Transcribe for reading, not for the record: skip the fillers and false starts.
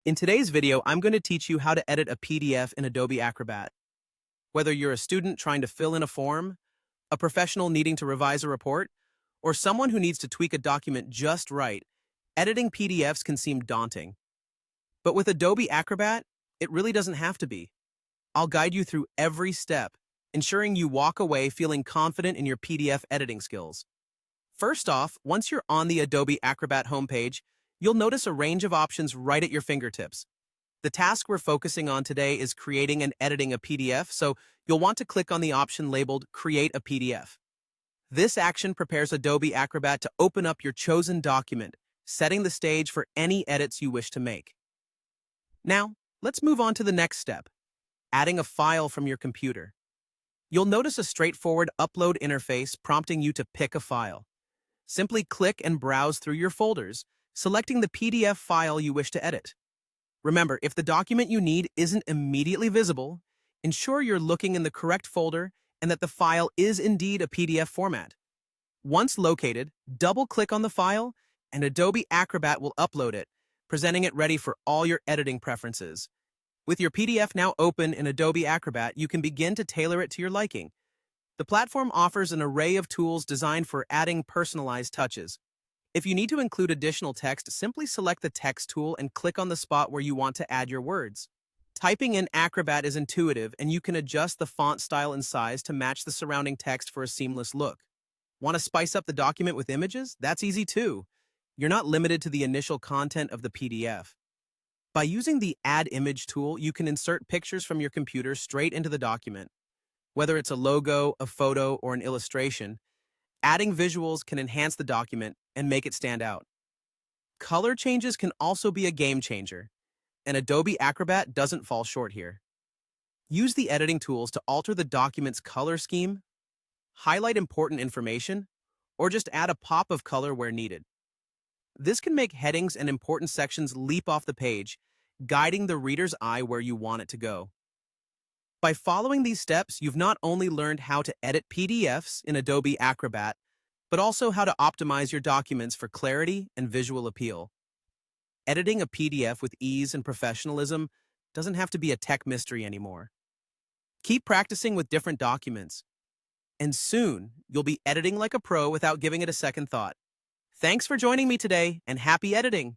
In today's video, I'm going to teach you how to edit a PDF in Adobe Acrobat. Whether you're a student trying to fill in a form, a professional needing to revise a report, or someone who needs to tweak a document just right, editing PDFs can seem daunting. But with Adobe Acrobat, it really doesn't have to be. I'll guide you through every step, ensuring you walk away feeling confident in your PDF editing skills. First off, once you're on the Adobe Acrobat homepage, you'll notice a range of options right at your fingertips. The task we're focusing on today is creating and editing a PDF, so you'll want to click on the option labeled Create a PDF. This action prepares Adobe Acrobat to open up your chosen document, setting the stage for any edits you wish to make. Now, let's move on to the next step, adding a file from your computer. You'll notice a straightforward upload interface prompting you to pick a file. Simply click and browse through your folders, selecting the PDF file you wish to edit. Remember, if the document you need isn't immediately visible, ensure you're looking in the correct folder and that the file is indeed a PDF format. Once located, double-click on the file, and Adobe Acrobat will upload it, presenting it ready for all your editing preferences. With your PDF now open in Adobe Acrobat, you can begin to tailor it to your liking. The platform offers an array of tools designed for adding personalized touches. If you need to include additional text, simply select the text tool and click on the spot where you want to add your words. Typing in Acrobat is intuitive, and you can adjust the font style and size to match the surrounding text for a seamless look. Want to spice up the document with images? That's easy too. You're not limited to the initial content of the PDF. By using the Add Image tool, you can insert pictures from your computer straight into the document. Whether it's a logo, a photo, or an illustration, adding visuals can enhance the document and make it stand out. Color changes can also be a game changer, and Adobe Acrobat doesn't fall short here. Use the editing tools to alter the document's color scheme, highlight important information, or just add a pop of color where needed. This can make headings and important sections leap off the page, guiding the reader's eye where you want it to go. By following these steps, you've not only learned how to edit PDFs in Adobe Acrobat, but also how to optimize your documents for clarity and visual appeal. Editing a PDF with ease and professionalism doesn't have to be a tech mystery anymore. Keep practicing with different documents, and soon you'll be editing like a pro without giving it a second thought. Thanks for joining me today, and happy editing!